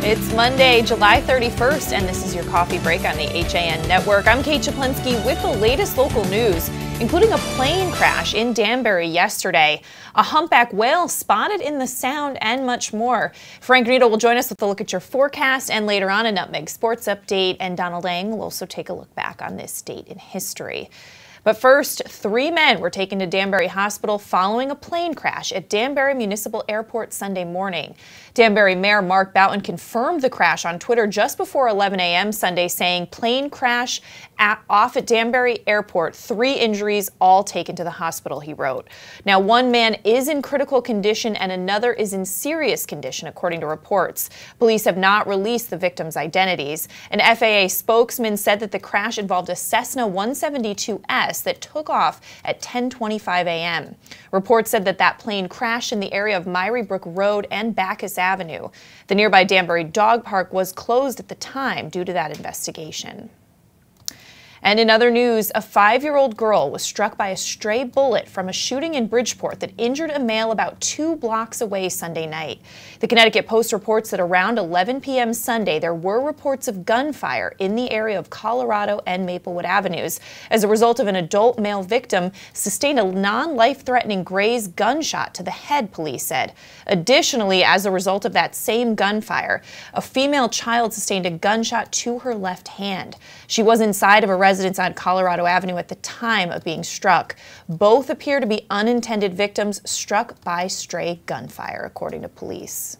It's Monday, July 31st, and this is your coffee break on the HAN network. I'm Kate Czaplinski with the latest local news, including a plane crash in Danbury yesterday, a humpback whale spotted in the Sound, and much more. Frank Nito will join us with a look at your forecast, and later on a Nutmeg Sports update, and Donald Lang will also take a look back on this date in history. But first, 3 men were taken to Danbury Hospital following a plane crash at Danbury Municipal Airport Sunday morning. Danbury Mayor Mark Boughton confirmed the crash on Twitter just before 11 a.m. Sunday, saying plane crash off at Danbury Airport, 3 injuries, all taken to the hospital, he wrote. Now, 1 man is in critical condition and another is in serious condition, according to reports. Police have not released the victims' identities. An FAA spokesman said that the crash involved a Cessna 172S that took off at 10:25 a.m. Reports said that that plane crashed in the area of Myrie Brook Road and Bacchus Avenue. The nearby Danbury Dog Park was closed at the time due to that investigation. And in other news, a 5-year-old girl was struck by a stray bullet from a shooting in Bridgeport that injured a male about 2 blocks away Sunday night. The Connecticut Post reports that around 11 p.m. Sunday, there were reports of gunfire in the area of Colorado and Maplewood Avenues as a result of an adult male victim sustained a non-life-threatening grazed gunshot to the head, police said. Additionally, as a result of that same gunfire, a female child sustained a gunshot to her left hand. She was inside of a residence on Colorado Avenue at the time of being struck. Both appear to be unintended victims struck by stray gunfire, according to police.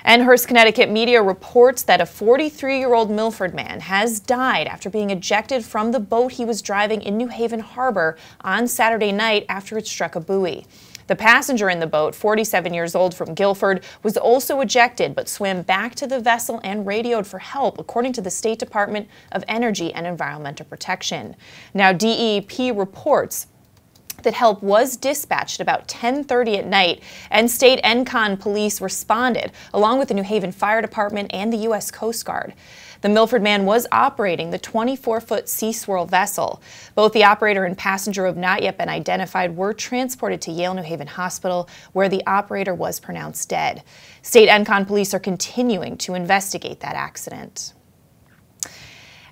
And Hearst, Connecticut media reports that a 43-year-old Milford man has died after being ejected from the boat he was driving in New Haven Harbor on Saturday night after it struck a buoy. The passenger in the boat, 47 years old from Guilford, was also ejected but swam back to the vessel and radioed for help, according to the State Department of Energy and Environmental Protection. Now, DEP reports that help was dispatched about 10:30 at night, and state ENCON police responded, along with the New Haven Fire Department and the U.S. Coast Guard. The Milford man was operating the 24-foot Sea Swirl vessel. Both the operator and passenger who have not yet been identified were transported to Yale New Haven Hospital, where the operator was pronounced dead. State ENCON police are continuing to investigate that accident.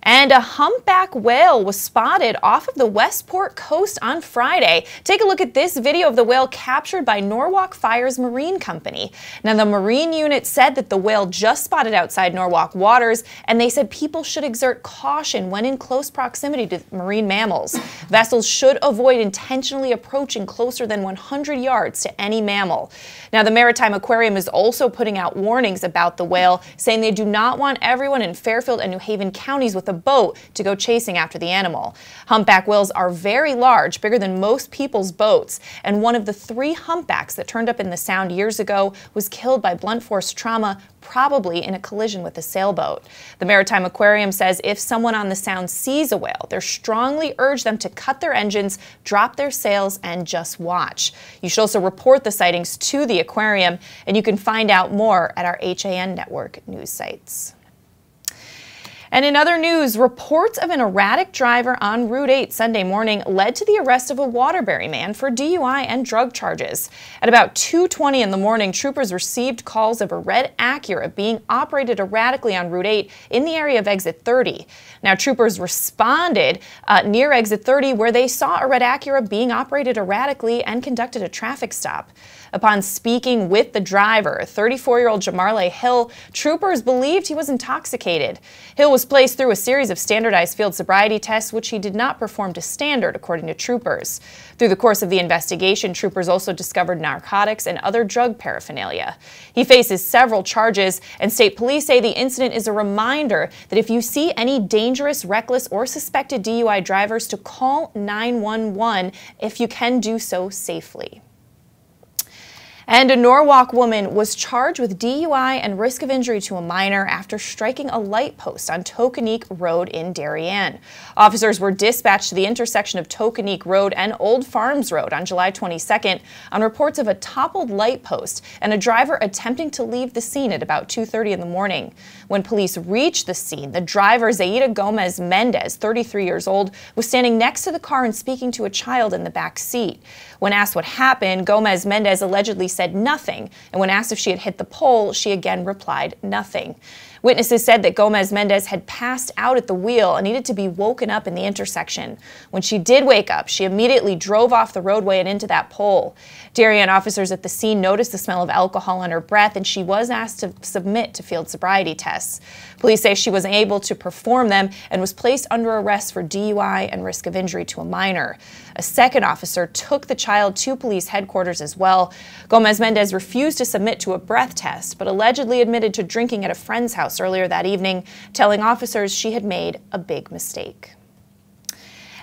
And a humpback whale was spotted off of the Westport coast on Friday. Take a look at this video of the whale captured by Norwalk Fire's Marine Company. Now, the Marine unit said that the whale just spotted outside Norwalk waters, and they said people should exert caution when in close proximity to marine mammals. Vessels should avoid intentionally approaching closer than 100 yards to any mammal. Now, the Maritime Aquarium is also putting out warnings about the whale, saying they do not want everyone in Fairfield and New Haven counties with a boat to go chasing after the animal. Humpback whales are very large, bigger than most people's boats, and one of the 3 humpbacks that turned up in the Sound years ago was killed by blunt force trauma, probably in a collision with a sailboat. The Maritime Aquarium says if someone on the Sound sees a whale, they strongly urge them to cut their engines, drop their sails, and just watch. You should also report the sightings to the aquarium, and you can find out more at our HAN network news sites. And in other news, reports of an erratic driver on Route 8 Sunday morning led to the arrest of a Waterbury man for DUI and drug charges. At about 2:20 in the morning, troopers received calls of a red Acura being operated erratically on Route 8 in the area of Exit 30. Now, troopers responded near Exit 30 where they saw a red Acura being operated erratically and conducted a traffic stop. Upon speaking with the driver, 34-year-old Jamarle Hill, troopers believed he was intoxicated. Hill was placed through a series of standardized field sobriety tests, which he did not perform to standard, according to troopers. Through the course of the investigation, troopers also discovered narcotics and other drug paraphernalia. He faces several charges, and state police say the incident is a reminder that if you see any dangerous, reckless, or suspected DUI drivers, to call 911 if you can do so safely. And a Norwalk woman was charged with DUI and risk of injury to a minor after striking a light post on Tokenique Road in Darien. Officers were dispatched to the intersection of Tokenique Road and Old Farms Road on July 22nd on reports of a toppled light post and a driver attempting to leave the scene at about 2:30 in the morning. When police reached the scene, the driver, Zaida Gomez Mendez, 33 years old, was standing next to the car and speaking to a child in the back seat. When asked what happened, Gomez Mendez allegedly said nothing, and when asked if she had hit the pole, she again replied nothing. Witnesses said that Gomez-Mendez had passed out at the wheel and needed to be woken up in the intersection. When she did wake up, she immediately drove off the roadway and into that pole. Darien officers at the scene noticed the smell of alcohol on her breath, and she was asked to submit to field sobriety tests. Police say she was able to perform them and was placed under arrest for DUI and risk of injury to a minor. A second officer took the child to police headquarters as well. Gomez-Mendez refused to submit to a breath test, but allegedly admitted to drinking at a friend's house earlier that evening, telling officers she had made a big mistake.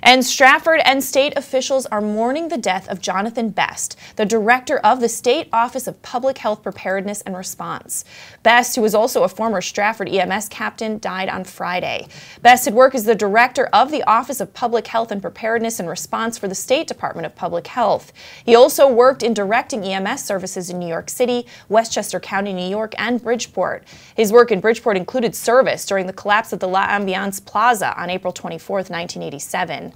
And Stratford and state officials are mourning the death of Jonathan Best, the director of the State Office of Public Health Preparedness and Response. Best, who was also a former Stratford EMS captain, died on Friday. Best had worked as the director of the Office of Public Health and Preparedness and Response for the State Department of Public Health. He also worked in directing EMS services in New York City, Westchester County, New York, and Bridgeport. His work in Bridgeport included service during the collapse of the La Ambiance Plaza on April 24, 1987.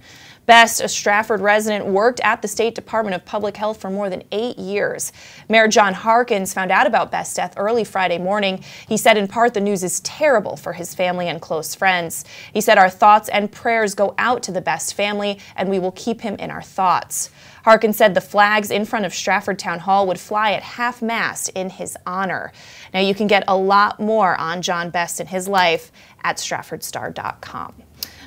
Best, a Stratford resident, worked at the State Department of Public Health for more than 8 years. Mayor John Harkins found out about Best's death early Friday morning. He said in part the news is terrible for his family and close friends. He said our thoughts and prayers go out to the Best family, and we will keep him in our thoughts. Harkins said the flags in front of Stratford Town Hall would fly at half-mast in his honor. Now you can get a lot more on John Best and his life at StratfordStar.com.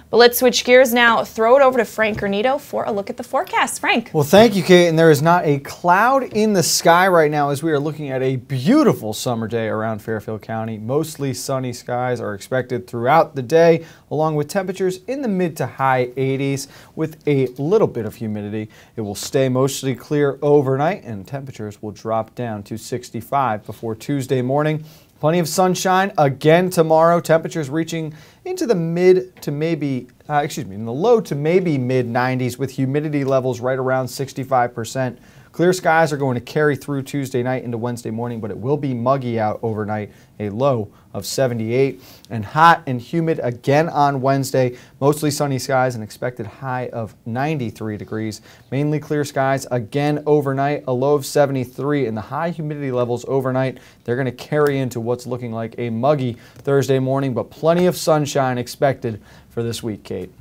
But let's switch gears now, throw it over to Frank Granito for a look at the forecast. Frank. Well, thank you, Kate. And there is not a cloud in the sky right now as we are looking at a beautiful summer day around Fairfield County. Mostly sunny skies are expected throughout the day, along with temperatures in the mid to high 80s with a little bit of humidity. It will stay mostly clear overnight, and temperatures will drop down to 65 before Tuesday morning. Plenty of sunshine again tomorrow. Temperatures reaching into the in the low to maybe mid 90s with humidity levels right around 65%. Clear skies are going to carry through Tuesday night into Wednesday morning, but it will be muggy out overnight, a low of 78, and hot and humid again on Wednesday. Mostly sunny skies, an expected high of 93 degrees. Mainly clear skies again overnight, a low of 73, and the high humidity levels overnight, they're going to carry into what's looking like a muggy Thursday morning, but plenty of sunshine expected for this week, Kate.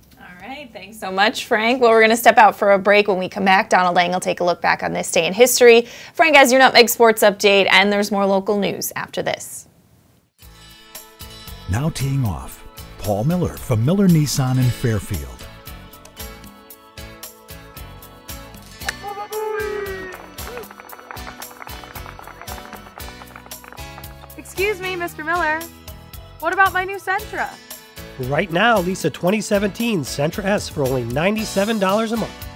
Thanks so much, Frank. Well, we're going to step out for a break. When we come back, Donald Lang will take a look back on this day in history. Frank has your Nutmeg Sports Update, and there's more local news after this. Now teeing off, Paul Miller from Miller Nissan in Fairfield. Excuse me, Mr. Miller. What about my new Sentra? Right now, lease a 2017 Sentra S for only $97 a month.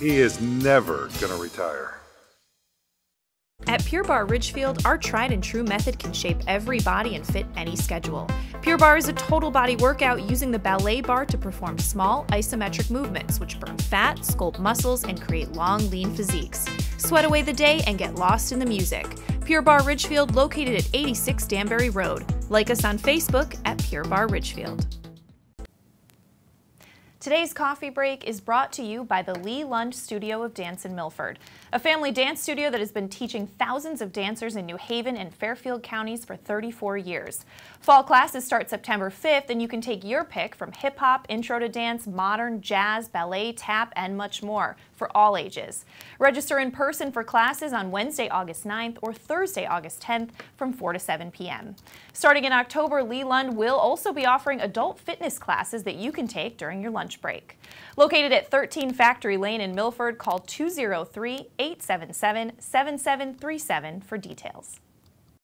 He is never going to retire. At Pure Barre Ridgefield, our tried and true method can shape every body and fit any schedule. Pure Barre is a total body workout using the ballet bar to perform small isometric movements which burn fat, sculpt muscles, and create long, lean physiques. Sweat away the day and get lost in the music. Pure Barre Ridgefield, located at 86 Danbury Road. Like us on Facebook at Pure Barre Ridgefield. Today's coffee break is brought to you by the Lee Lund Studio of Dance in Milford, a family dance studio that has been teaching thousands of dancers in New Haven and Fairfield counties for 34 years. Fall classes start September 5th, and you can take your pick from hip-hop, intro to dance, modern, jazz, ballet, tap, and much more for all ages. Register in person for classes on Wednesday, August 9th or Thursday, August 10th from 4 to 7 p.m. Starting in October, Lee Lund will also be offering adult fitness classes that you can take during your lunch break. Located at 13 Factory Lane in Milford, call 203-877-7737 for details.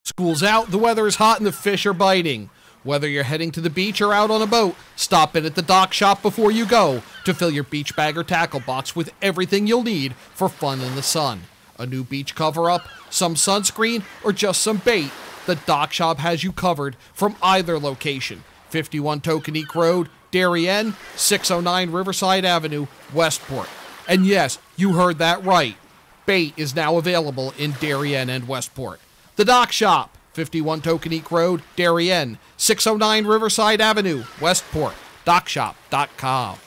School's out, the weather is hot, and the fish are biting. Whether you're heading to the beach or out on a boat, stop in at the dock shop before you go to fill your beach bag or tackle box with everything you'll need for fun in the sun. A new beach cover-up, some sunscreen, or just some bait, the dock shop has you covered from either location. 51 Tokenique Road, Darien, 609 Riverside Avenue, Westport. And yes, you heard that right. Bait is now available in Darien and Westport. The Dock Shop, 51 Tokenique Road, Darien, 609 Riverside Avenue, Westport. DockShop.com.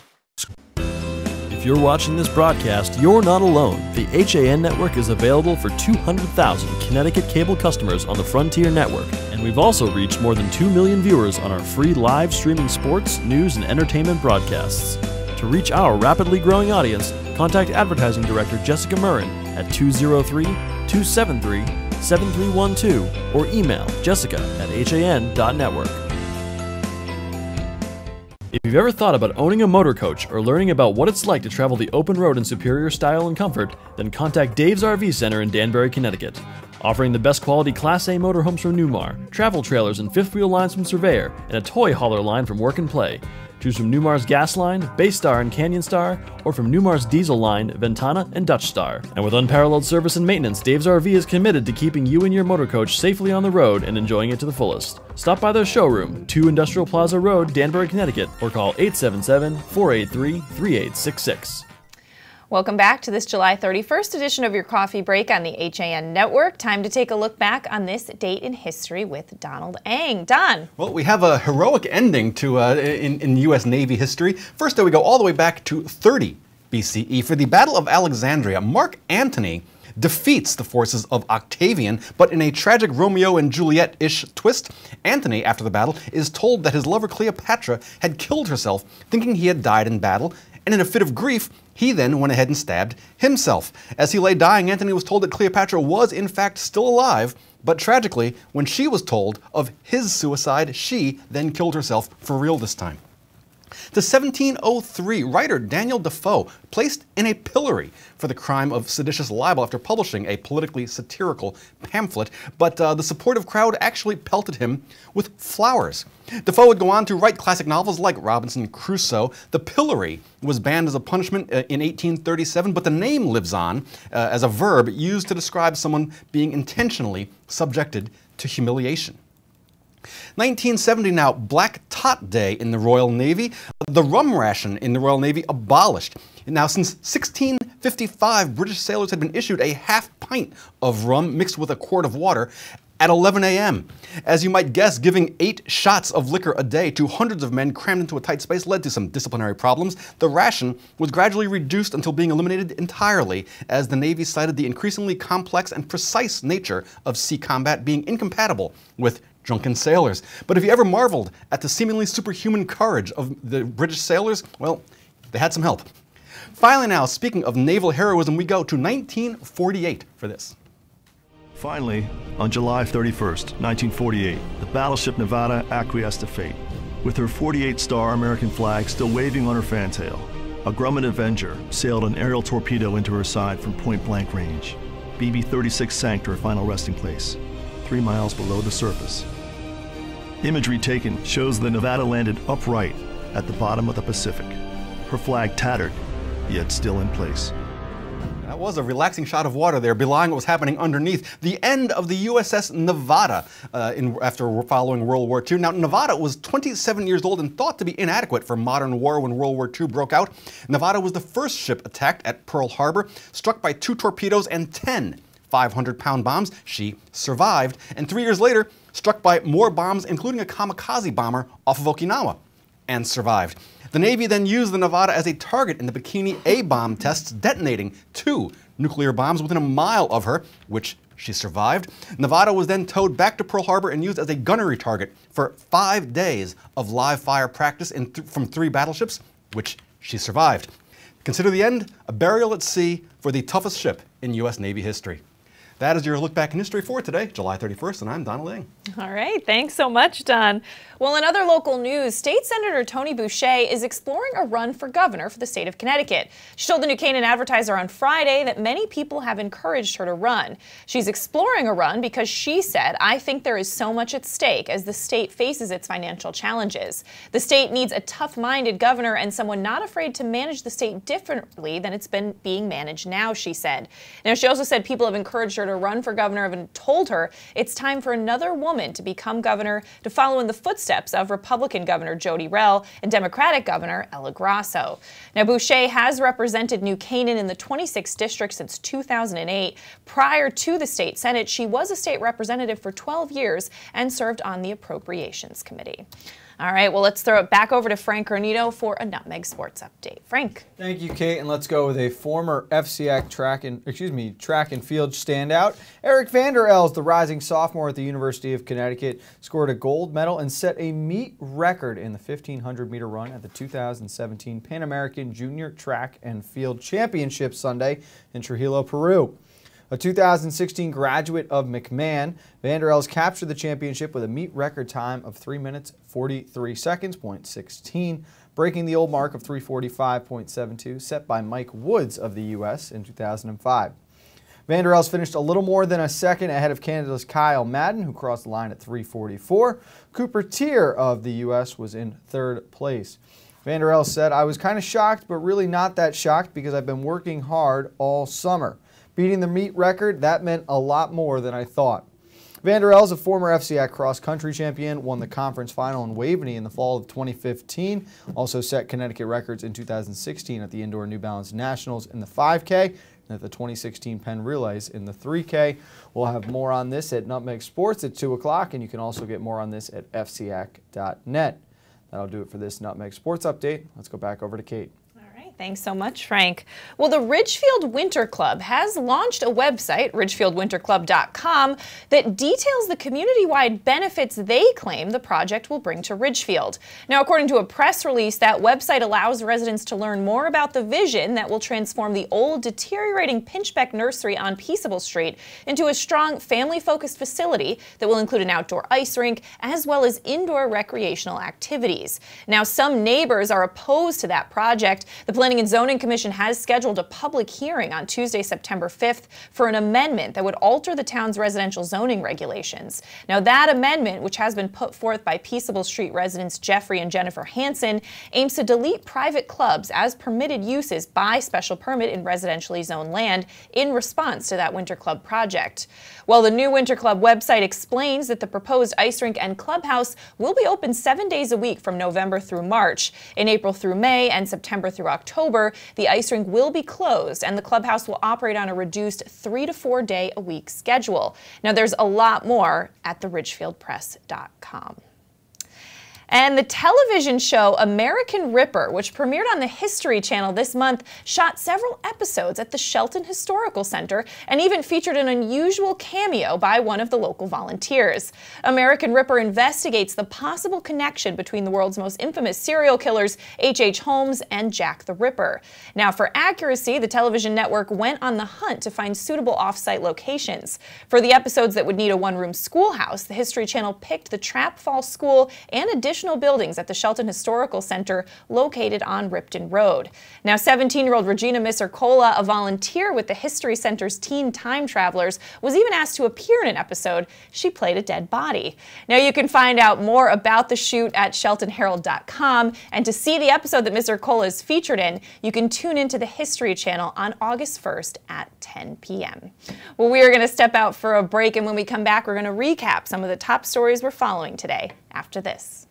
If you're watching this broadcast, you're not alone. The HAN network is available for 200,000 Connecticut cable customers on the Frontier network, and we've also reached more than 2 million viewers on our free live streaming sports, news, and entertainment broadcasts. To reach our rapidly growing audience, contact Advertising Director Jessica Murrin at 203-273-7312 or email jessica@han.network. If you've ever thought about owning a motor coach or learning about what it's like to travel the open road in superior style and comfort, then contact Dave's RV Center in Danbury, Connecticut. Offering the best quality Class A motorhomes from Newmar, travel trailers and fifth wheel lines from Surveyor, and a toy hauler line from Work and Play. Choose from Newmar's Gas Line, Baystar and Canyon Star, or from Newmar's Diesel Line, Ventana and Dutch Star. And with unparalleled service and maintenance, Dave's RV is committed to keeping you and your motor coach safely on the road and enjoying it to the fullest. Stop by their showroom, 2 Industrial Plaza Road, Danbury, Connecticut, or call 877-483-3866. Welcome back to this July 31st edition of your Coffee Break on the HAN Network. Time to take a look back on this date in history with Donald Ang. Don. Well, we have a heroic ending to in U.S. Navy history. First, we go all the way back to 30 BCE. For the Battle of Alexandria, Mark Antony defeats the forces of Octavian, but in a tragic Romeo and Juliet-ish twist, Antony, after the battle, is told that his lover Cleopatra had killed herself, thinking he had died in battle, and in a fit of grief, he then went ahead and stabbed himself. As he lay dying, Antony was told that Cleopatra was in fact still alive, but tragically, when she was told of his suicide, she then killed herself for real this time. To 1703, writer Daniel Defoe placed in a pillory for the crime of seditious libel after publishing a politically satirical pamphlet, but the supportive crowd actually pelted him with flowers. Defoe would go on to write classic novels like Robinson Crusoe. The pillory was banned as a punishment in 1837, but the name lives on as a verb used to describe someone being intentionally subjected to humiliation. 1970 now, Black Tot Day in the Royal Navy. The rum ration in the Royal Navy abolished. Now, since 1655, British sailors had been issued a half pint of rum mixed with a quart of water at 11 a.m. As you might guess, giving 8 shots of liquor a day to hundreds of men crammed into a tight space led to some disciplinary problems. The ration was gradually reduced until being eliminated entirely, as the Navy cited the increasingly complex and precise nature of sea combat being incompatible with drunken sailors. But if you ever marveled at the seemingly superhuman courage of the British sailors, well, they had some help. Finally now, speaking of naval heroism, we go to 1948 for this. Finally, on July 31st, 1948, the battleship Nevada acquiesced to fate. With her 48-star American flag still waving on her fantail, a Grumman Avenger sailed an aerial torpedo into her side from point-blank range. BB-36 sank to her final resting place, 3 miles below the surface. Imagery taken shows the Nevada landed upright at the bottom of the Pacific, her flag tattered, yet still in place. That was a relaxing shot of water there, belying what was happening underneath. The end of the USS Nevada after following World War II. Now, Nevada was 27 years old and thought to be inadequate for modern war when World War II broke out. Nevada was the first ship attacked at Pearl Harbor, struck by 2 torpedoes and 10 500-pound bombs. She survived, and 3 years later, struck by more bombs, including a kamikaze bomber off of Okinawa, and survived. The Navy then used the Nevada as a target in the Bikini A-bomb tests, detonating 2 nuclear bombs within a mile of her, which she survived. Nevada was then towed back to Pearl Harbor and used as a gunnery target for 5 days of live fire practice from 3 battleships, which she survived. Consider the end a burial at sea for the toughest ship in U.S. Navy history. That is your look back in history for today, July 31st, and I'm Donald Ng. All right, thanks so much, Don. Well, in other local news, State Senator Tony Boucher is exploring a run for governor for the state of Connecticut. She told the New Canaan Advertiser on Friday that many people have encouraged her to run. She's exploring a run because she said, "I think there is so much at stake as the state faces its financial challenges. The state needs a tough-minded governor and someone not afraid to manage the state differently than it's been being managed now," she said. Now, she also said people have encouraged her to run for governor and told her it's time for another woman to become governor to follow in the footsteps of Republican Governor Jody Rell and Democratic Governor Ella Grasso. Now, Boucher has represented New Canaan in the 26th district since 2008. Prior to the state Senate, she was a state representative for 12 years and served on the Appropriations Committee. All right, well, let's throw it back over to Frank Granito for a Nutmeg Sports Update. Frank. Thank you, Kate, and let's go with a former FCAC track and field standout. Eric Vander Els, the rising sophomore at the University of Connecticut, scored a gold medal and set a meet record in the 1,500-meter run at the 2017 Pan American Junior Track and Field Championship Sunday in Trujillo, Peru. A 2016 graduate of McMahon, Vander Els captured the championship with a meet record time of 3 minutes 43 seconds, .16, breaking the old mark of 3:45.72 set by Mike Woods of the U.S. in 2005. Vander Els finished a little more than a second ahead of Canada's Kyle Madden, who crossed the line at 3:44. Cooper Tier of the U.S. was in third place. Vander Els said, "I was kind of shocked, but really not that shocked because I've been working hard all summer. Beating the meet record, that meant a lot more than I thought." Vander Els, a former FCAC cross-country champion, won the conference final in Waveney in the fall of 2015, also set Connecticut records in 2016 at the Indoor New Balance Nationals in the 5K and at the 2016 Penn Relays in the 3K. We'll have more on this at Nutmeg Sports at 2 o'clock, and you can also get more on this at fcac.net. That'll do it for this Nutmeg Sports Update. Let's go back over to Kate. Thanks so much, Frank. Well, the Ridgefield Winter Club has launched a website, ridgefieldwinterclub.com, that details the community-wide benefits they claim the project will bring to Ridgefield. Now, according to a press release, that website allows residents to learn more about the vision that will transform the old, deteriorating Pinchbeck Nursery on Peaceable Street into a strong, family-focused facility that will include an outdoor ice rink as well as indoor recreational activities. Now, some neighbors are opposed to that project. The Planning and Zoning Commission has scheduled a public hearing on Tuesday, September 5th for an amendment that would alter the town's residential zoning regulations. Now, that amendment, which has been put forth by Peaceable Street residents Jeffrey and Jennifer Hansen, aims to delete private clubs as permitted uses by special permit in residentially zoned land in response to that Winter Club project. Well, the new Winter Club website explains that the proposed ice rink and clubhouse will be open 7 days a week from November through March. In April through May and September through October, the ice rink will be closed and the clubhouse will operate on a reduced 3 to 4 day a week schedule. Now, there's a lot more at theridgefieldpress.com. And the television show American Ripper, which premiered on the History Channel this month, shot several episodes at the Shelton Historical Center and even featured an unusual cameo by one of the local volunteers. American Ripper investigates the possible connection between the world's most infamous serial killers, H.H. Holmes and Jack the Ripper. Now, for accuracy, the television network went on the hunt to find suitable off-site locations. For the episodes that would need a one-room schoolhouse, the History Channel picked the Trap Fall School and additional buildings at the Shelton Historical Center located on Ripton Road. Now, 17-year-old Regina Misercola, a volunteer with the History Center's Teen Time Travelers, was even asked to appear in an episode. She played a dead body. Now, you can find out more about the shoot at sheltonherald.com, and to see the episode that Misercola is featured in, you can tune into the History Channel on August 1st at 10 p.m. Well, we are going to step out for a break, and when we come back, we're going to recap some of the top stories we're following today after this.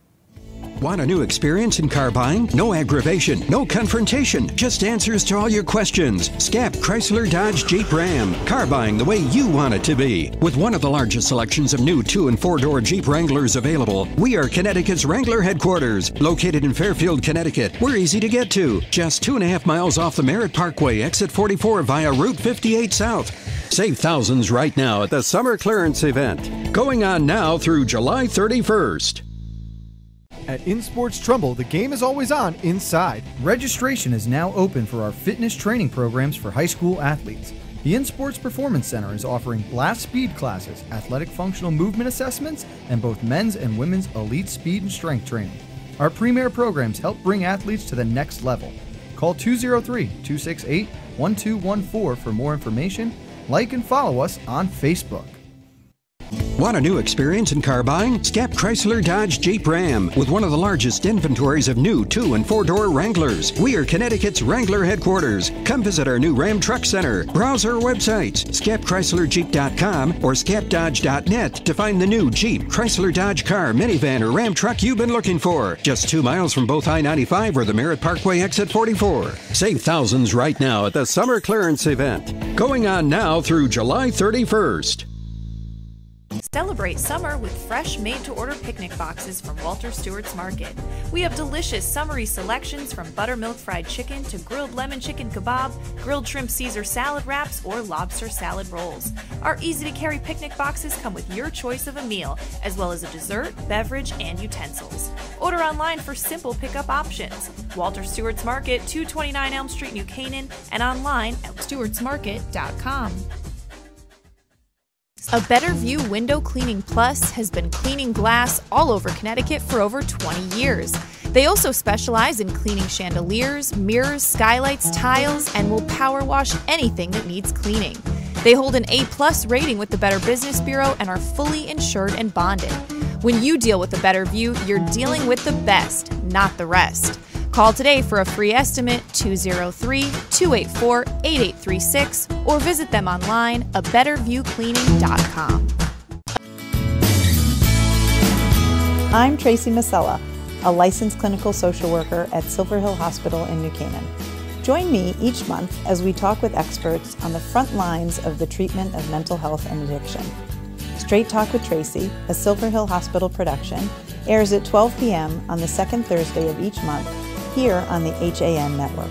Want a new experience in car buying? No aggravation, no confrontation, just answers to all your questions. Scap Chrysler Dodge Jeep Ram. Car buying the way you want it to be. With one of the largest selections of new 2- and 4-door Jeep Wranglers available, we are Connecticut's Wrangler headquarters. Located in Fairfield, Connecticut, we're easy to get to. Just 2.5 miles off the Merritt Parkway, exit 44 via Route 58 South. Save thousands right now at the summer clearance event. Going on now through July 31st. At InSports Trumbull, the game is always on inside. Registration is now open for our fitness training programs for high school athletes. The InSports Performance Center is offering blast speed classes, athletic functional movement assessments, and both men's and women's elite speed and strength training. Our premier programs help bring athletes to the next level. Call 203-268-1214 for more information. Like and follow us on Facebook. Want a new experience in car buying? Scap Chrysler Dodge Jeep Ram with one of the largest inventories of new 2- and 4-door Wranglers. We are Connecticut's Wrangler headquarters. Come visit our new Ram Truck Center. Browse our websites, scapchryslerjeep.com or scapdodge.net to find the new Jeep, Chrysler Dodge car, minivan, or Ram truck you've been looking for. Just 2 miles from both I-95 or the Merritt Parkway exit 44. Save thousands right now at the summer clearance event. Going on now through July 31st. Celebrate summer with fresh made-to-order picnic boxes from Walter Stewart's Market. We have delicious summery selections from buttermilk fried chicken to grilled lemon chicken kebab, grilled shrimp Caesar salad wraps, or lobster salad rolls. Our easy-to-carry picnic boxes come with your choice of a meal, as well as a dessert, beverage, and utensils. Order online for simple pickup options. Walter Stewart's Market, 229 Elm Street, New Canaan, and online at stewartsmarket.com. A Better View Window Cleaning Plus has been cleaning glass all over Connecticut for over 20 years. They also specialize in cleaning chandeliers, mirrors, skylights, tiles, and will power wash anything that needs cleaning. They hold an A+ rating with the Better Business Bureau and are fully insured and bonded. When you deal with a Better View, you're dealing with the best, not the rest. Call today for a free estimate, 203-284-8836, or visit them online, abetterviewcleaning.com. I'm Tracy Masella, a licensed clinical social worker at Silver Hill Hospital in New Canaan. Join me each month as we talk with experts on the front lines of the treatment of mental health and addiction. Straight Talk with Tracy, a Silver Hill Hospital production, airs at 12 p.m. on the second Thursday of each month, here on the HAN Network.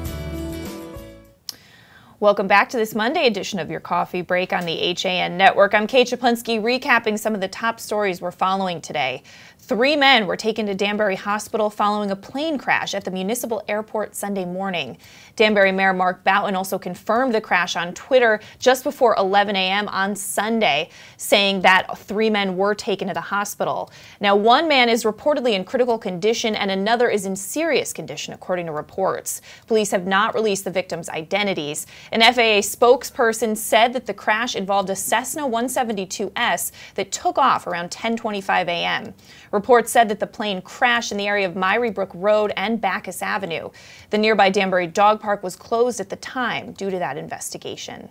Welcome back to this Monday edition of your Coffee Break on the HAN Network. I'm Kate Czaplinski, recapping some of the top stories we're following today. 3 men were taken to Danbury Hospital following a plane crash at the municipal airport Sunday morning. Danbury Mayor Mark Boughton also confirmed the crash on Twitter just before 11 a.m. on Sunday, saying that 3 men were taken to the hospital. Now, 1 man is reportedly in critical condition and another is in serious condition, according to reports. Police have not released the victims' identities. An FAA spokesperson said that the crash involved a Cessna 172S that took off around 10:25 a.m. Reports said that the plane crashed in the area of Myrybrook Road and Bacchus Avenue. The nearby Danbury Dog Park was closed at the time due to that investigation.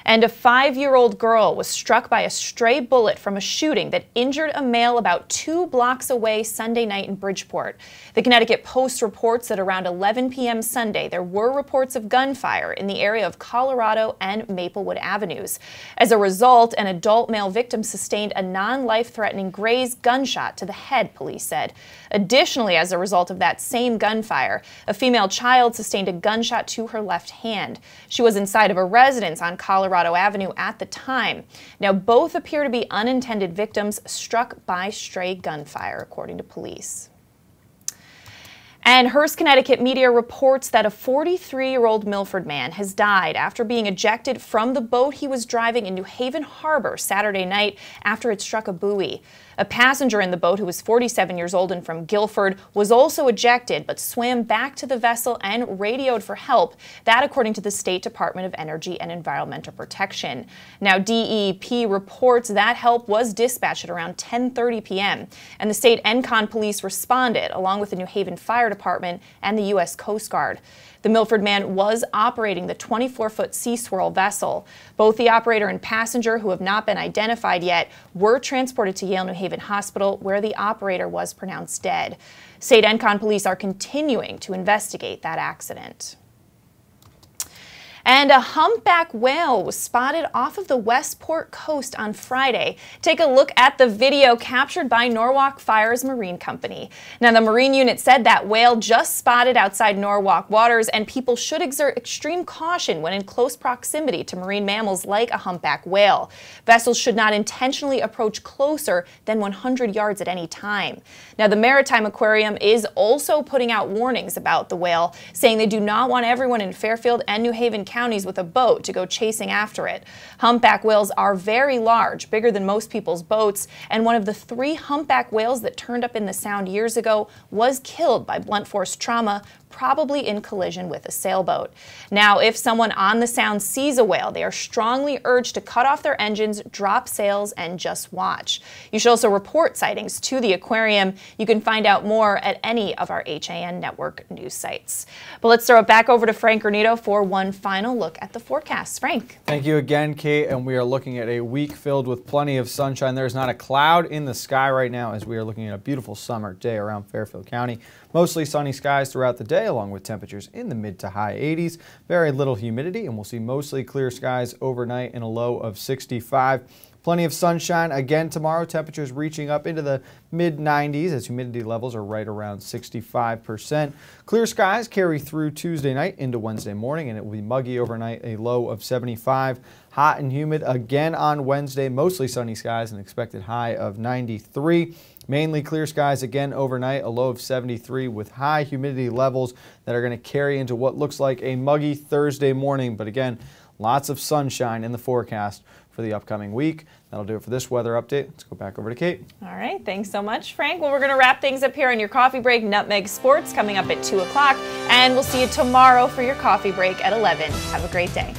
And a 5-year-old girl was struck by a stray bullet from a shooting that injured a male about 2 blocks away Sunday night in Bridgeport. The Connecticut Post reports that around 11 p.m. Sunday, there were reports of gunfire in the area of Colorado and Maplewood Avenues. As a result, an adult male victim sustained a non-life-threatening grazed gunshot to the head, police said. Additionally, as a result of that same gunfire, a female child sustained a gunshot to her left hand. She was inside of a residence on Colorado Avenue at the time. Now, both appear to be unintended victims struck by stray gunfire, according to police. And Hearst, Connecticut media reports that a 43-year-old Milford man has died after being ejected from the boat he was driving in New Haven Harbor Saturday night after it struck a buoy. A passenger in the boat who was 47 years old and from Guilford was also ejected but swam back to the vessel and radioed for help. That according to the State Department of Energy and Environmental Protection. Now, DEP reports that help was dispatched at around 10:30 p.m. and the state ENCON police responded along with the New Haven Fire Department and the U.S. Coast Guard. The Milford man was operating the 24-foot Sea Swirl vessel. Both the operator and passenger, who have not been identified yet, were transported to Yale New Haven Hospital, where the operator was pronounced dead. State ENCON police are continuing to investigate that accident. And a humpback whale was spotted off of the Westport coast on Friday. Take a look at the video captured by Norwalk Fire's Marine Company. Now, the Marine unit said that whale just spotted outside Norwalk waters, and people should exert extreme caution when in close proximity to marine mammals like a humpback whale. Vessels should not intentionally approach closer than 100 yards at any time. Now, the Maritime Aquarium is also putting out warnings about the whale, saying they do not want everyone in Fairfield and New Haven counties with a boat to go chasing after it. Humpback whales are very large, bigger than most people's boats, and one of the 3 humpback whales that turned up in the Sound years ago was killed by blunt force trauma, probably in collision with a sailboat. Now, if someone on the Sound sees a whale, they are strongly urged to cut off their engines, drop sails, and just watch. You should also report sightings to the aquarium. You can find out more at any of our HAN Network news sites. But let's throw it back over to Frank Granito for one final look at the forecast. Frank. Thank you again, Kate, and we are looking at a week filled with plenty of sunshine. There's not a cloud in the sky right now as we are looking at a beautiful summer day around Fairfield County. Mostly sunny skies throughout the day, along with temperatures in the mid to high 80s. Very little humidity, and we'll see mostly clear skies overnight and a low of 65. Plenty of sunshine again tomorrow. Temperatures reaching up into the mid-90s as humidity levels are right around 65%. Clear skies carry through Tuesday night into Wednesday morning, and it will be muggy overnight, a low of 75. Hot and humid again on Wednesday. Mostly sunny skies, an expected high of 93. Mainly clear skies again overnight, a low of 73 with high humidity levels that are going to carry into what looks like a muggy Thursday morning. But again, lots of sunshine in the forecast for the upcoming week. That'll do it for this weather update. Let's go back over to Kate. All right, thanks so much, Frank. Well, we're going to wrap things up here on your coffee break. Nutmeg Sports coming up at 2 o'clock, and we'll see you tomorrow for your coffee break at 11. Have a great day.